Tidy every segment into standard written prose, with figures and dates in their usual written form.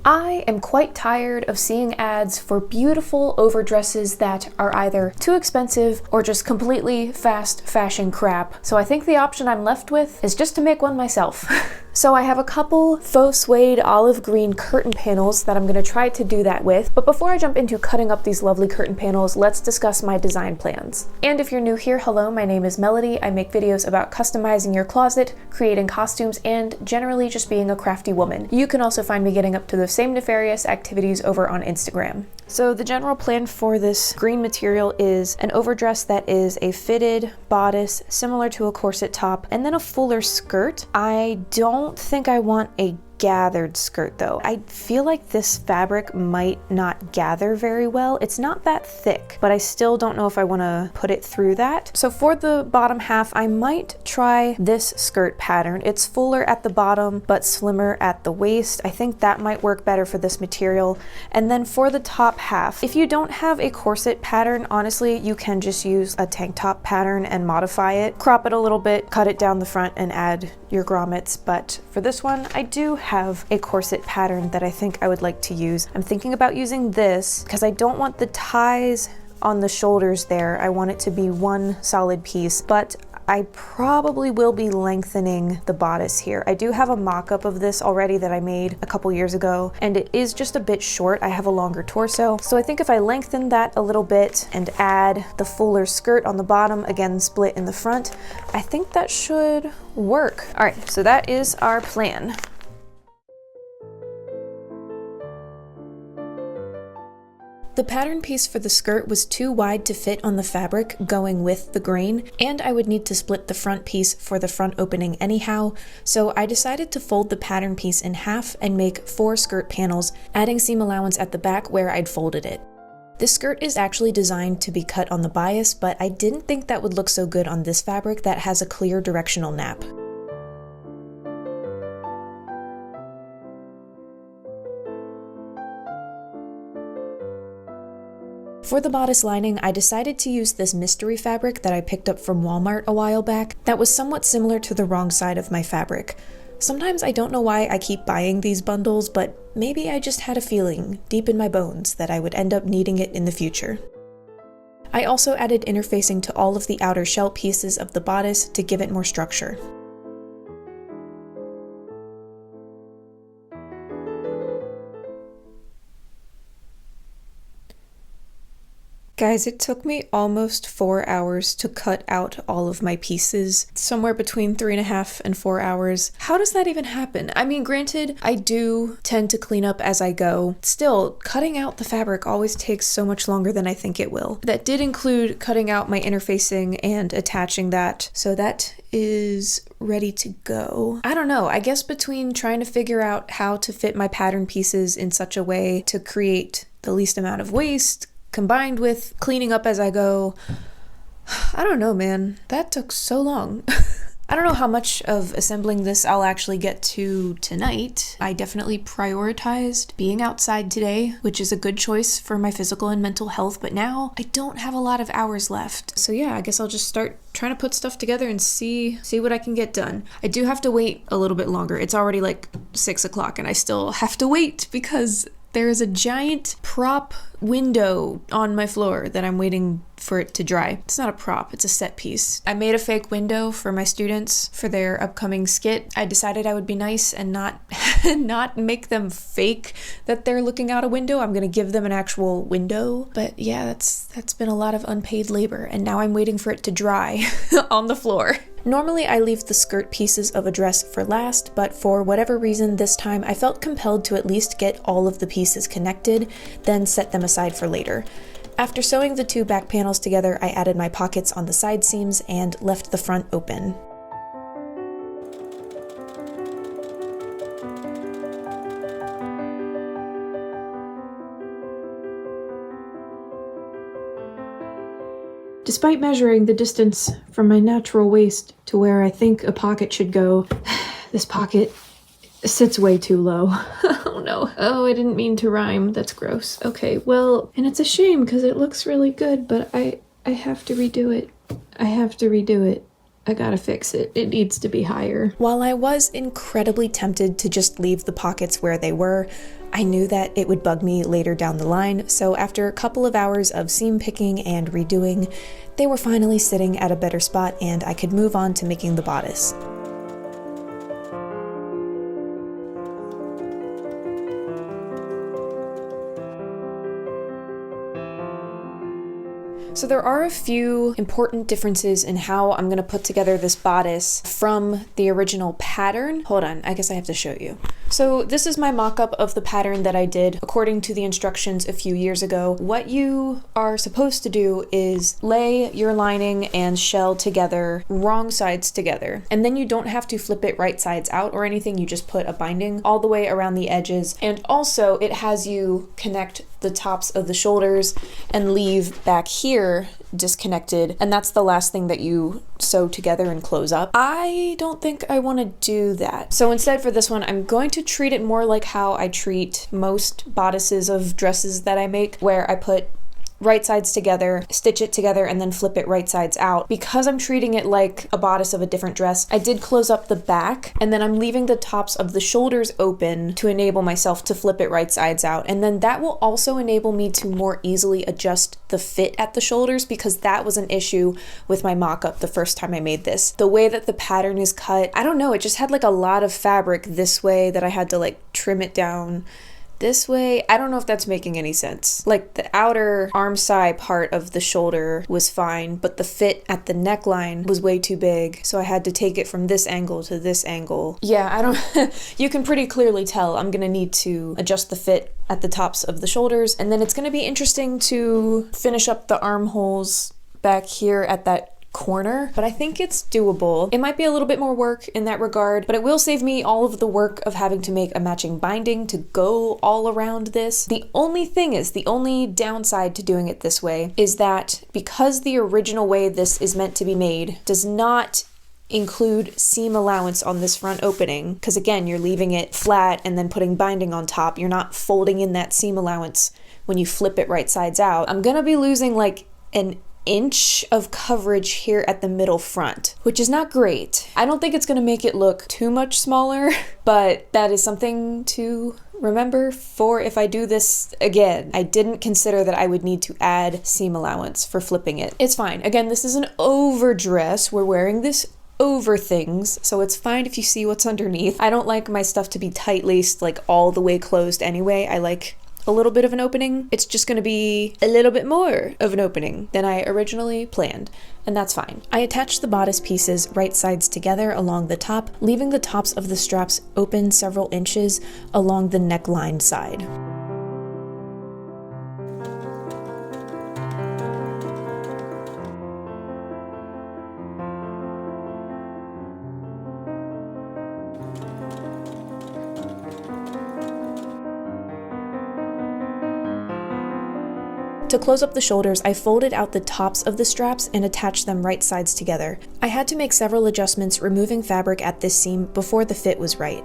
I am quite tired of seeing ads for beautiful overdresses that are either too expensive or just completely fast fashion crap, so I think the option I'm left with is just to make one myself. So I have a couple faux suede olive green curtain panels that I'm going to try to do that with, but before I jump into cutting up these lovely curtain panels, let's discuss my design plans. And if you're new here, hello, my name is Melody. I make videos about customizing your closet, creating costumes, and generally just being a crafty woman. You can also find me getting up to the same nefarious activities over on Instagram. So the general plan for this green material is an overdress that is a fitted bodice similar to a corset top, and then a fuller skirt. I don't think I want a gathered skirt though. I feel like this fabric might not gather very well. It's not that thick, but I still don't know if I want to put it through that. So for the bottom half, I might try this skirt pattern. It's fuller at the bottom, but slimmer at the waist. I think that might work better for this material. And then for the top half, if you don't have a corset pattern, honestly, you can just use a tank top pattern and modify it. Crop it a little bit, cut it down the front, and add your grommets. But for this one, I do have a corset pattern that I think I would like to use. I'm thinking about using this because I don't want the ties on the shoulders there. I want it to be one solid piece, but I probably will be lengthening the bodice here. I do have a mock-up of this already that I made a couple years ago, and it is just a bit short. I have a longer torso. So I think if I lengthen that a little bit and add the fuller skirt on the bottom, again split in the front, I think that should work. All right, so that is our plan. The pattern piece for the skirt was too wide to fit on the fabric going with the grain, and I would need to split the front piece for the front opening anyhow, so I decided to fold the pattern piece in half and make 4 skirt panels, adding seam allowance at the back where I'd folded it. This skirt is actually designed to be cut on the bias, but I didn't think that would look so good on this fabric that has a clear directional nap. For the bodice lining, I decided to use this mystery fabric that I picked up from Walmart a while back that was somewhat similar to the wrong side of my fabric. Sometimes I don't know why I keep buying these bundles, but maybe I just had a feeling deep in my bones that I would end up needing it in the future. I also added interfacing to all of the outer shell pieces of the bodice to give it more structure. Guys, it took me almost 4 hours to cut out all of my pieces, somewhere between 3.5 and 4 hours. How does that even happen? I mean, granted, I do tend to clean up as I go. Still, cutting out the fabric always takes so much longer than I think it will. That did include cutting out my interfacing and attaching that, so that is ready to go. I don't know, I guess between trying to figure out how to fit my pattern pieces in such a way to create the least amount of waste, combined with cleaning up as I go, I don't know, man. That took so long. I don't know how much of assembling this I'll actually get to tonight. I definitely prioritized being outside today, which is a good choice for my physical and mental health, but now I don't have a lot of hours left. So yeah, I guess I'll just start trying to put stuff together and see what I can get done. I do have to wait a little bit longer. It's already like 6 o'clock and I still have to wait because there is a giant prop window on my floor that I'm waiting for it to dry. It's not a prop, it's a set piece. I made a fake window for my students for their upcoming skit. I decided I would be nice and not make them fake that they're looking out a window. I'm gonna give them an actual window. But yeah, that's been a lot of unpaid labor, and now I'm waiting for it to dry on the floor. Normally I leave the skirt pieces of a dress for last, but for whatever reason this time I felt compelled to at least get all of the pieces connected, then set them aside for later. After sewing the 2 back panels together, I added my pockets on the side seams and left the front open. Despite measuring the distance from my natural waist to where I think a pocket should go, this pocket sits way too low. Oh no. Oh, I didn't mean to rhyme. That's gross. Okay, well, and it's a shame because it looks really good, but I have to redo it. I have to redo it. I gotta fix it. It needs to be higher. While I was incredibly tempted to just leave the pockets where they were, I knew that it would bug me later down the line, so after a couple of hours of seam picking and redoing, they were finally sitting at a better spot and I could move on to making the bodice. So there are a few important differences in how I'm gonna put together this bodice from the original pattern. Hold on, I guess I have to show you. So this is my mock-up of the pattern that I did according to the instructions a few years ago. What you are supposed to do is lay your lining and shell together, wrong sides together, and then you don't have to flip it right sides out or anything, you just put a binding all the way around the edges. And also it has you connect the tops of the shoulders and leave back here disconnected, and that's the last thing that you sew together and close up. I don't think I want to do that. So instead for this one, I'm going to treat it more like how I treat most bodices of dresses that I make, where I put right sides together, stitch it together, and then flip it right sides out. Because I'm treating it like a bodice of a different dress, I did close up the back, and then I'm leaving the tops of the shoulders open to enable myself to flip it right sides out. And then that will also enable me to more easily adjust the fit at the shoulders, because that was an issue with my mock-up the first time I made this. The way that the pattern is cut, I don't know, it just had like a lot of fabric this way that I had to like trim it down this way. I don't know if that's making any sense. Like the outer arm side part of the shoulder was fine, but the fit at the neckline was way too big. So I had to take it from this angle to this angle. Yeah, I don't, you can pretty clearly tell I'm gonna need to adjust the fit at the tops of the shoulders. And then it's gonna be interesting to finish up the armholes back here at that corner, but I think it's doable. It might be a little bit more work in that regard, but it will save me all of the work of having to make a matching binding to go all around this. The only thing is, the only downside to doing it this way is that because the original way this is meant to be made does not include seam allowance on this front opening, because again, you're leaving it flat and then putting binding on top. You're not folding in that seam allowance when you flip it right sides out. I'm gonna be losing like an inch of coverage here at the middle front, which is not great. I don't think it's gonna make it look too much smaller, but that is something to remember for if I do this again. I didn't consider that I would need to add seam allowance for flipping it. It's fine. Again, this is an overdress. We're wearing this over things, so it's fine if you see what's underneath. I don't like my stuff to be tight-laced, like all the way closed anyway. I like a little bit of an opening. It's just gonna be a little bit more of an opening than I originally planned, and that's fine. I attached the bodice pieces right sides together along the top, leaving the tops of the straps open several inches along the neckline side. To close up the shoulders, I folded out the tops of the straps and attached them right sides together. I had to make several adjustments, removing fabric at this seam before the fit was right.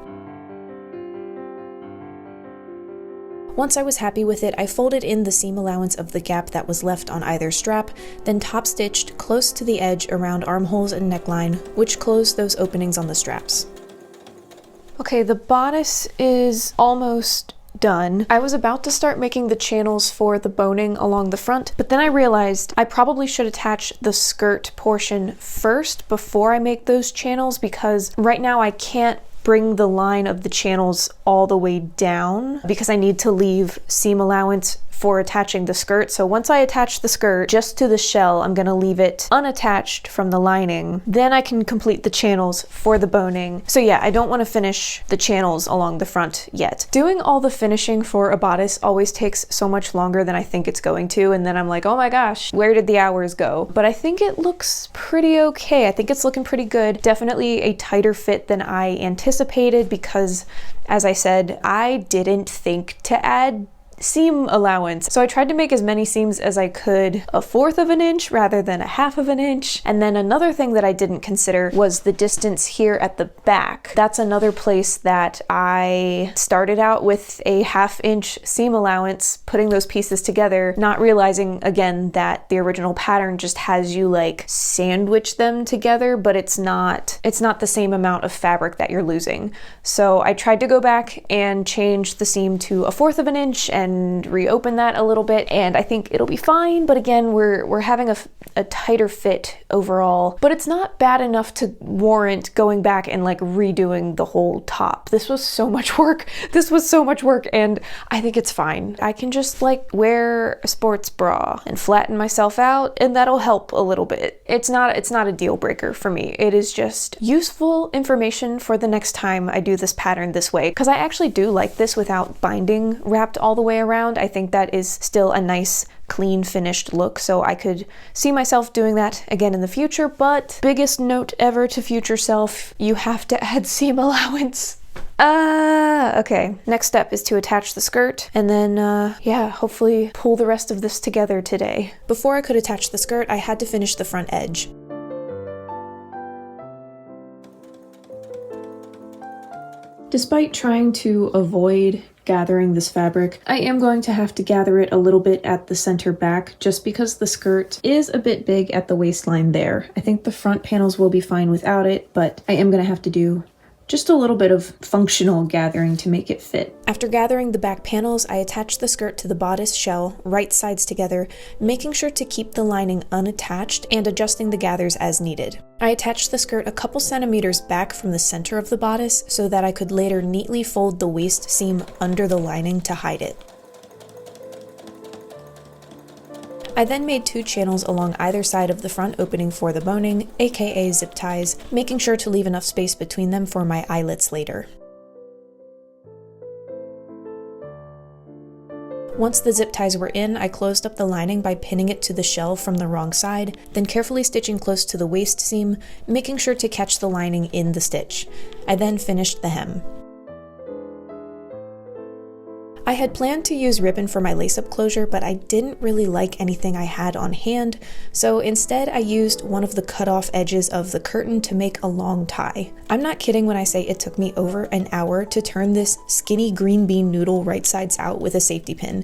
Once I was happy with it, I folded in the seam allowance of the gap that was left on either strap, then top stitched close to the edge around armholes and neckline, which closed those openings on the straps. Okay, the bodice is almost done. I was about to start making the channels for the boning along the front, but then I realized I probably should attach the skirt portion first before I make those channels, because right now I can't bring the line of the channels all the way down because I need to leave seam allowance for attaching the skirt. So once I attach the skirt just to the shell, I'm gonna leave it unattached from the lining. Then I can complete the channels for the boning. So yeah, I don't want to finish the channels along the front yet. Doing all the finishing for a bodice always takes so much longer than I think it's going to, and then I'm like, oh my gosh, where did the hours go? But I think it looks pretty okay. I think it's looking pretty good. Definitely a tighter fit than I anticipated because, as I said, I didn't think to add seam allowance. So I tried to make as many seams as I could 1/4 of an inch rather than 1/2 of an inch. And then another thing that I didn't consider was the distance here at the back. That's another place that I started out with a 1/2 inch seam allowance, putting those pieces together, not realizing again that the original pattern just has you like sandwich them together, but it's not the same amount of fabric that you're losing. So I tried to go back and change the seam to 1/4 of an inch and reopen that a little bit, and I think it'll be fine. But again, we're having a tighter fit overall, but it's not bad enough to warrant going back and like redoing the whole top. This was so much work. This was so much work, and I think it's fine. I can just like wear a sports bra and flatten myself out, and that'll help a little bit. It's not a deal breaker for me. It is just useful information for the next time I do this pattern this way, because I actually do like this without binding wrapped all the way around. I think that is still a nice clean finished look, so I could see myself doing that again in the future. But biggest note ever to future self, you have to add seam allowance. Okay. Next step is to attach the skirt and then, yeah, hopefully pull the rest of this together today. Before I could attach the skirt, I had to finish the front edge. Despite trying to avoid gathering this fabric, I am going to have to gather it a little bit at the center back just because the skirt is a bit big at the waistline there. I think the front panels will be fine without it, but I am going to have to do just a little bit of functional gathering to make it fit. After gathering the back panels, I attached the skirt to the bodice shell, right sides together, making sure to keep the lining unattached and adjusting the gathers as needed. I attached the skirt a couple centimeters back from the center of the bodice so that I could later neatly fold the waist seam under the lining to hide it. I then made 2 channels along either side of the front opening for the boning, aka zip ties, making sure to leave enough space between them for my eyelets later. Once the zip ties were in, I closed up the lining by pinning it to the shell from the wrong side, then carefully stitching close to the waist seam, making sure to catch the lining in the stitch. I then finished the hem. I had planned to use ribbon for my lace-up closure, but I didn't really like anything I had on hand, so instead I used one of the cut-off edges of the curtain to make a long tie. I'm not kidding when I say it took me over an hour to turn this skinny green bean noodle right sides out with a safety pin.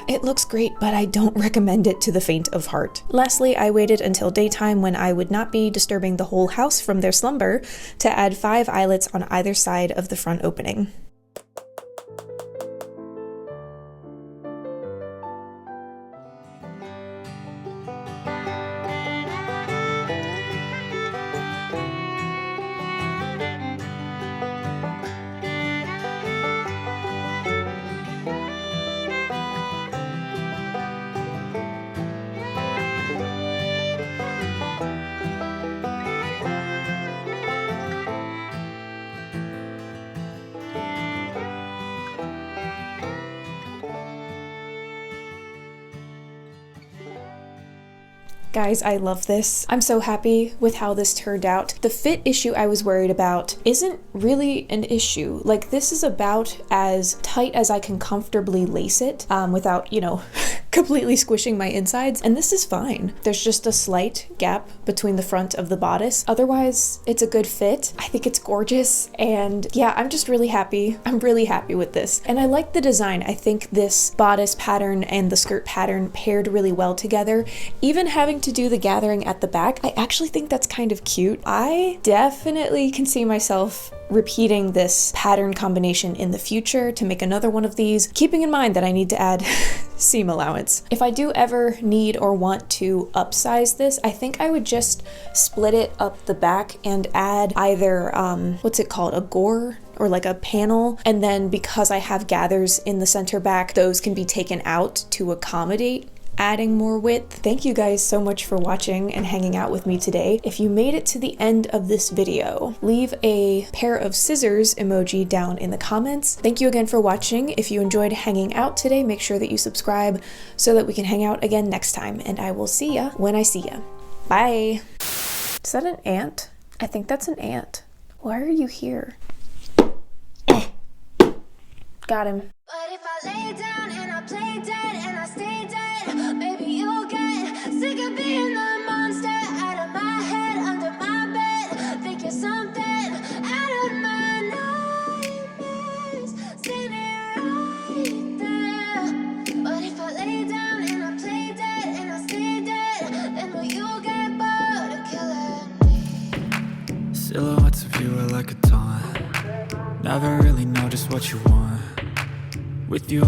It looks great, but I don't recommend it to the faint of heart. Lastly, I waited until daytime when I would not be disturbing the whole house from their slumber to add 5 eyelets on either side of the front opening. Guys, I love this. I'm so happy with how this turned out. The fit issue I was worried about isn't really an issue. Like, this is about as tight as I can comfortably lace it without, you know, completely squishing my insides, and this is fine. There's just a slight gap between the front of the bodice. Otherwise, it's a good fit. I think it's gorgeous, and yeah, I'm just really happy. I'm really happy with this. And I like the design. I think this bodice pattern and the skirt pattern paired really well together. Even having to do the gathering at the back, I actually think that's kind of cute. I definitely can see myself repeating this pattern combination in the future to make another one of these, keeping in mind that I need to add seam allowance. If I do ever need or want to upsize this, I think I would just split it up the back and add either, what's it called, a gore? Or like a panel, and then because I have gathers in the center back, those can be taken out to accommodate adding more width. Thank you guys so much for watching and hanging out with me today. If you made it to the end of this video, leave a pair of scissors emoji down in the comments. Thank you again for watching. If you enjoyed hanging out today, make sure that you subscribe so that we can hang out again next time, and I will see ya when I see ya. Bye. Is that an ant? I think that's an ant. Why are you here? Got him. lay down and I play dead and I stay dead, maybe you'll get sick of being the monster out of my head, under my bed. Think you're something out of my nightmares, standing right there. But if I lay down and I play dead and I stay dead, then will you get bored of killing me? Silhouettes of you are like a taunt. Never really know just what you want. With you